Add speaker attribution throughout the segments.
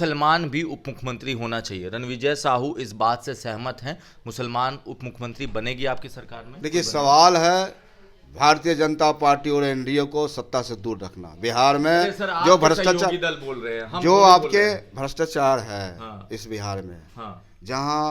Speaker 1: मुसलमान भी उप मुख्यमंत्री होना चाहिए। रणविजय साहू इस बात से सहमत हैं, मुसलमान उप मुख्यमंत्री बनेगी आपकी सरकार में?
Speaker 2: देखिए, सवाल है भारतीय जनता पार्टी और एनडीए को सत्ता से दूर रखना। बिहार में
Speaker 1: सर, आप
Speaker 2: जो
Speaker 1: तो
Speaker 2: भ्रष्टाचार
Speaker 1: सहयोगी दल बोल रहे हैं, हम
Speaker 2: जो
Speaker 1: थोड़ी बोल
Speaker 2: आपके
Speaker 1: रहे हैं।
Speaker 2: भ्रष्टाचार है
Speaker 1: हाँ।
Speaker 2: इस बिहार में,
Speaker 1: हाँ।
Speaker 2: जहां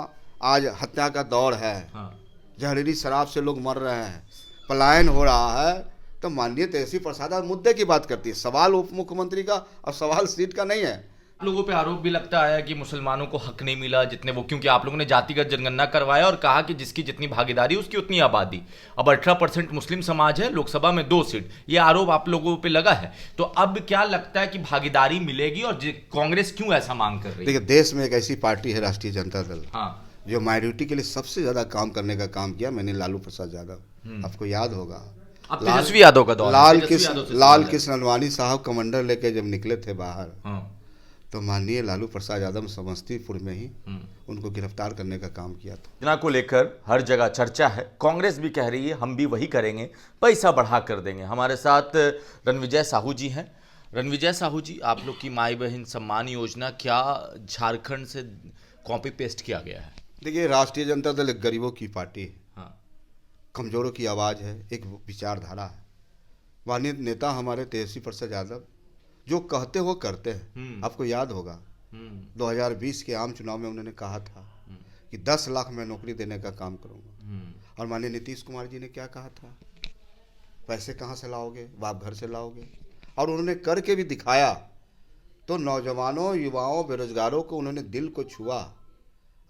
Speaker 2: आज हत्या का दौर है,
Speaker 1: हाँ।
Speaker 2: जहरीली शराब से लोग मर रहे हैं, पलायन हो रहा है, तो माननीय तेजस्वी प्रसाद आज मुद्दे की बात करती है। सवाल उप मुख्यमंत्री का और सवाल सीट का नहीं है।
Speaker 1: आप लोगों पे आरोप भी लगता है कि मुसलमानों को हक नहीं मिला जितने वो, क्योंकि आप लोगों ने जातिगत जनगणना करवाया और कहा कि जिसकी जितनी भागीदारी उसकी उतनी आबादी। अब 18% मुस्लिम समाज है, लोकसभा में 2 सीट, ये आरोप आप लोगों पे लगा है। तो अब क्या लगता है कि भागीदारी मिलेगी और कांग्रेस क्यों ऐसा मांग कर रही है?
Speaker 2: देखिए, देश में एक ऐसी पार्टी है राष्ट्रीय जनता दल,
Speaker 1: हाँ,
Speaker 2: जो माइनॉरिटी के लिए सबसे ज्यादा काम करने का काम किया। मैंने लालू प्रसाद यादव, आपको याद होगा,
Speaker 1: अब तेजस्वी यादव का दौर है, तेजस्वी यादव से
Speaker 2: लाल
Speaker 1: सवाल है।
Speaker 2: कृष्ण अडवाणी साहब कमांडर लेके जब निकले थे बाहर,
Speaker 1: हाँ।
Speaker 2: तो माननीय लालू प्रसाद यादव समस्तीपुर में ही उनको गिरफ्तार करने का काम किया था।
Speaker 1: योजना को लेकर हर जगह चर्चा है, कांग्रेस भी कह रही है हम भी वही करेंगे, पैसा बढ़ा कर देंगे। हमारे साथ रणविजय साहू जी हैं। रणविजय साहू जी, आप लोग की माई बहन सम्मान योजना क्या झारखंड से कॉपी पेस्ट किया गया है?
Speaker 2: देखिए, राष्ट्रीय जनता दल एक गरीबों की पार्टी है,
Speaker 1: हाँ।
Speaker 2: कमजोरों की आवाज़ है, एक विचारधारा है। माननीय नेता हमारे तेजस्वी प्रसाद यादव जो कहते हो करते हैं। आपको याद होगा 2020 के आम चुनाव में उन्होंने कहा था कि 10 लाख मैं नौकरी देने का काम करूंगा। और माननीय नीतीश कुमार जी ने क्या कहा था, पैसे कहाँ से लाओगे, बाप घर से लाओगे। और उन्होंने करके भी दिखाया। तो नौजवानों, युवाओं, बेरोजगारों को उन्होंने दिल को छुआ।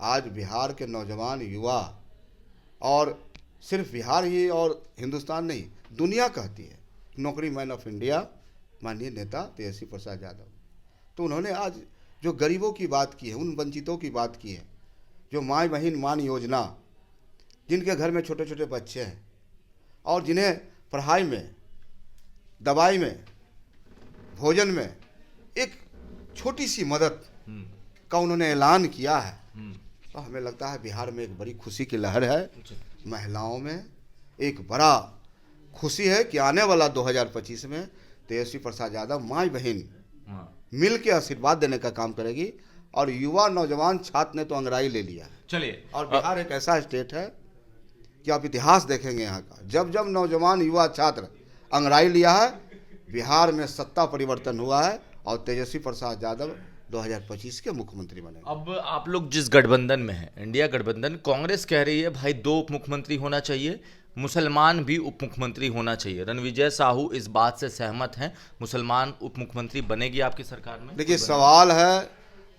Speaker 2: आज बिहार के नौजवान युवा, और सिर्फ बिहार ही और हिंदुस्तान नहीं, दुनिया कहती है नौकरी मैन ऑफ इंडिया माननीय नेता तेजस्वी प्रसाद यादव। तो उन्होंने आज जो गरीबों की बात की है, उन वंचितों की बात की है, जो माँ बहन मान योजना, जिनके घर में छोटे छोटे बच्चे हैं और जिन्हें पढ़ाई में, दवाई में, भोजन में एक छोटी सी मदद का उन्होंने ऐलान किया है। तो हमें लगता है बिहार में एक बड़ी खुशी की लहर है। महिलाओं में एक बड़ा खुशी है कि आने वाला 2025 में तेजस्वी प्रसाद यादव माई बहन मिल के आशीर्वाद देने का काम करेगी। और युवा नौजवान छात्र ने तो अंगड़ाई ले लिया है।
Speaker 1: चलिए,
Speaker 2: और बिहार एक ऐसा स्टेट है कि आप इतिहास देखेंगे यहाँ का, जब जब नौजवान युवा छात्र अंगड़ाई लिया है, बिहार में सत्ता परिवर्तन हुआ है और तेजस्वी प्रसाद यादव 2025 के मुख्यमंत्री बने।
Speaker 1: अब आप लोग जिस गठबंधन में हैं, इंडिया गठबंधन, कांग्रेस कह रही है भाई 2 उप मुख्यमंत्री होना चाहिए, मुसलमान भी उप मुख्यमंत्री होना चाहिए। रणविजय साहू इस बात से सहमत हैं, मुसलमान उप मुख्यमंत्री बनेगी आपकी सरकार में?
Speaker 2: देखिए, सवाल है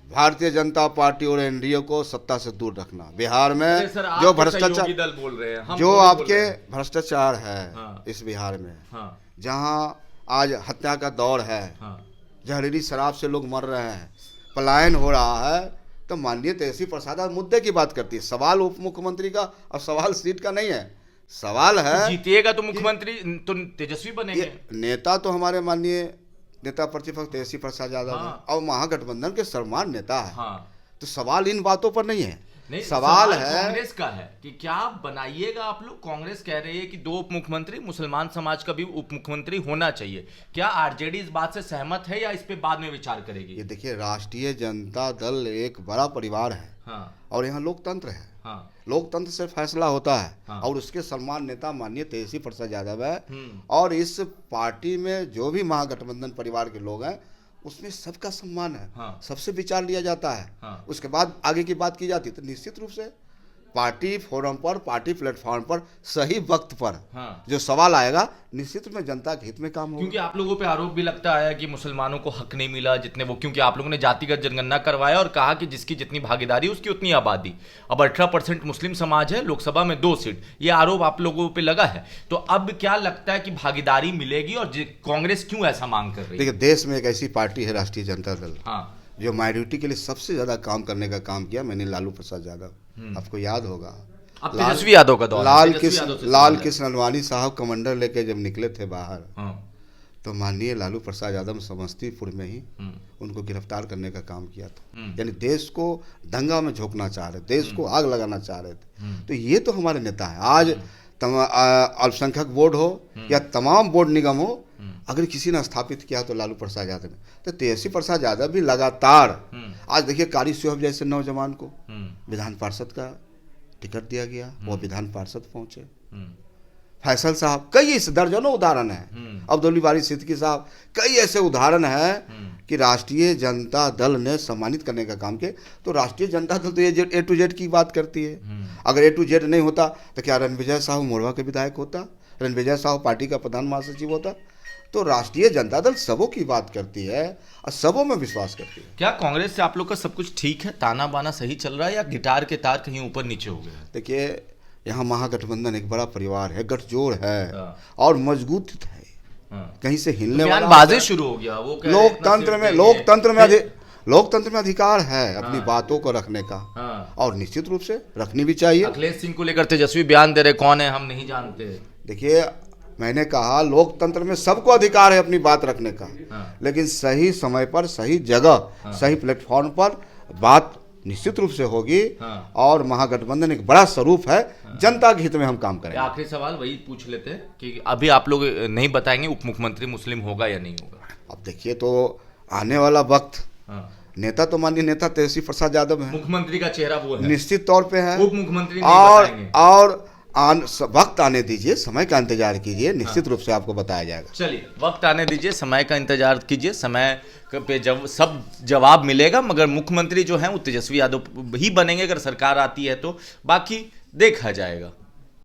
Speaker 2: भारतीय जनता पार्टी और एनडीए को सत्ता से दूर रखना। बिहार में
Speaker 1: सर, आप
Speaker 2: जो
Speaker 1: तो
Speaker 2: भ्रष्टाचार
Speaker 1: सहयोगी दल बोल रहे हैं, हम
Speaker 2: जो
Speaker 1: थोड़ी बोल
Speaker 2: आपके
Speaker 1: रहे हैं।
Speaker 2: भ्रष्टाचार है
Speaker 1: हाँ।
Speaker 2: इस बिहार में,
Speaker 1: हाँ।
Speaker 2: जहां आज हत्या का दौर है,
Speaker 1: हाँ।
Speaker 2: जहरीली शराब से लोग मर रहे हैं, पलायन हो रहा है, तो माननीय तेजस्वी प्रसाद आज मुद्दे की बात करती है। सवाल उप मुख्यमंत्री का और सवाल सीट का नहीं है। सवाल है
Speaker 1: तो जीतिएगा तो मुख्यमंत्री तो तेजस्वी बनेंगे।
Speaker 2: नेता तो हमारे माननीय नेता प्रतिपक्ष तेजस्वी प्रसाद यादव है और महागठबंधन के सर्वमान्य नेता है।
Speaker 1: हाँ।
Speaker 2: तो सवाल इन बातों पर नहीं है।
Speaker 1: नहीं,
Speaker 2: सवाल है
Speaker 1: कांग्रेस का है कि क्या बनाइएगा आप लोग। कांग्रेस कह रही है कि 2 उप मुख्यमंत्री, मुसलमान समाज का भी उप मुख्यमंत्री होना चाहिए। क्या आरजेडी इस बात से सहमत है या इस पे बाद में विचार करेगी?
Speaker 2: ये देखिए, राष्ट्रीय जनता दल एक बड़ा परिवार है।
Speaker 1: हाँ।
Speaker 2: और यहाँ लोकतंत्र है।
Speaker 1: हाँ।
Speaker 2: लोकतंत्र से फैसला होता है।
Speaker 1: हाँ।
Speaker 2: और उसके सम्मान नेता माननीय तेजस्वी प्रसाद यादव है। और इस पार्टी में जो भी महागठबंधन परिवार के लोग हैं, उसमें सबका सम्मान है।
Speaker 1: हाँ।
Speaker 2: सबसे विचार लिया जाता है।
Speaker 1: हाँ।
Speaker 2: उसके बाद आगे की बात की जाती है। तो निश्चित रूप से पार्टी फोरम पर, पार्टी प्लेटफॉर्म पर, सही वक्त पर
Speaker 1: हाँ।
Speaker 2: जो सवाल आएगा, निश्चित रूप में जनता के हित में काम होगा।
Speaker 1: क्योंकि आप लोगों पे आरोप भी लगता है कि मुसलमानों को हक नहीं मिला जितने वो, क्योंकि आप लोगों ने जातिगत जनगणना करवाया और कहा कि जिसकी जितनी भागीदारी उसकी उतनी आबादी। अब 18% मुस्लिम समाज है, लोकसभा में 2 सीट, ये आरोप आप लोगों पे लगा है। तो अब क्या लगता है कि भागीदारी मिलेगी और कांग्रेस क्यों ऐसा मांग कर रही है?
Speaker 2: देखिए, देश में एक ऐसी पार्टी है राष्ट्रीय जनता दल,
Speaker 1: हाँ,
Speaker 2: जो माइनॉरिटी के लिए सबसे ज्यादा काम करने का काम किया। मैंने लालू प्रसाद यादव, आपको याद होगा,
Speaker 1: अब तेजस्वी यादव का दौर है,
Speaker 2: लाल
Speaker 1: तेजस्वी यादव से
Speaker 2: लाल
Speaker 1: सवाल है।
Speaker 2: कृष्ण अडवाणी साहब कमांडर लेके जब निकले थे बाहर,
Speaker 1: हाँ।
Speaker 2: तो माननीय लालू प्रसाद यादव समस्तीपुर में ही उनको गिरफ्तार करने का काम किया था। यानी देश को दंगा में झोंकना चाह रहे, देश को आग लगाना चाह रहे थे। तो ये तो हमारे नेता है। आज अल्पसंख्यक बोर्ड हो या तमाम बोर्ड निगम हो, अगर किसी ने स्थापित किया तो लालू प्रसाद यादव ने। तो तेजस्वी प्रसाद यादव भी लगातार, आज देखिए कारी सिंह जैसे नौजवान को विधान पार्षद का टिकट दिया गया, वो विधान पार्षद पहुंचे। फैसल साहब, कई ऐसे दर्जनों उदाहरण हैं। अब्दुल बारी सिद्दीकी साहब, कई ऐसे उदाहरण हैं कि राष्ट्रीय जनता दल ने सम्मानित करने का काम किया। तो राष्ट्रीय जनता दल तो ये ए टू जेड की बात करती है। अगर ए टू जेड नहीं होता तो क्या रणविजय साहू मोरवा के विधायक होता, रणविजय साहू पार्टी का प्रधान महासचिव होता? तो राष्ट्रीय जनता दल सबों की बात करती है और सबों में विश्वास करती है।
Speaker 1: क्या कांग्रेस से आप लोग का सब कुछ ठीक है, ताना बाना सही चल रहा है, या गिटार के तार कहीं ऊपर नीचे हो गए?
Speaker 2: देखिए, यहाँ महागठबंधन एक बड़ा परिवार है, गठजोड़ है और मजबूत है। कहीं से हिलने वाला
Speaker 1: बाजे शुरू हो गया। वो
Speaker 2: लोकतंत्र में अधिकार है अपनी बातों को रखने का, और निश्चित रूप से रखनी भी चाहिए।
Speaker 1: अखिलेश सिंह को लेकर तेजस्वी बयान दे रहे, कौन है हम नहीं जानते।
Speaker 2: देखिए, मैंने कहा लोकतंत्र में सबको अधिकार है अपनी बात रखने का, लेकिन सही समय पर, सही जगह, सही प्लेटफॉर्म पर बात निश्चित रूप से होगी। और महागठबंधन एक बड़ा स्वरूप है, जनता के हित में हम काम करेंगे।
Speaker 1: आखिरी सवाल वही पूछ लेते हैं कि अभी आप लोग नहीं बताएंगे उप मुख्यमंत्री मुस्लिम होगा या नहीं होगा?
Speaker 2: अब देखिए, तो आने वाला वक्त, नेता तो माननीय नेता तेजस्वी प्रसाद यादव है,
Speaker 1: मुख्यमंत्री का चेहरा वो है, निश्चित
Speaker 2: तौर पे है।
Speaker 1: उप मुख्यमंत्री नहीं बताएंगे।
Speaker 2: और वक्त आने दीजिए, समय का इंतजार कीजिए, निश्चित रूप से आपको बताया जाएगा।
Speaker 1: चलिए, वक्त आने दीजिए, समय का इंतजार कीजिए, समय पे जब सब जवाब मिलेगा। मगर मुख्यमंत्री जो है वो तेजस्वी यादव ही बनेंगे अगर सरकार आती है तो, बाकी देखा जाएगा।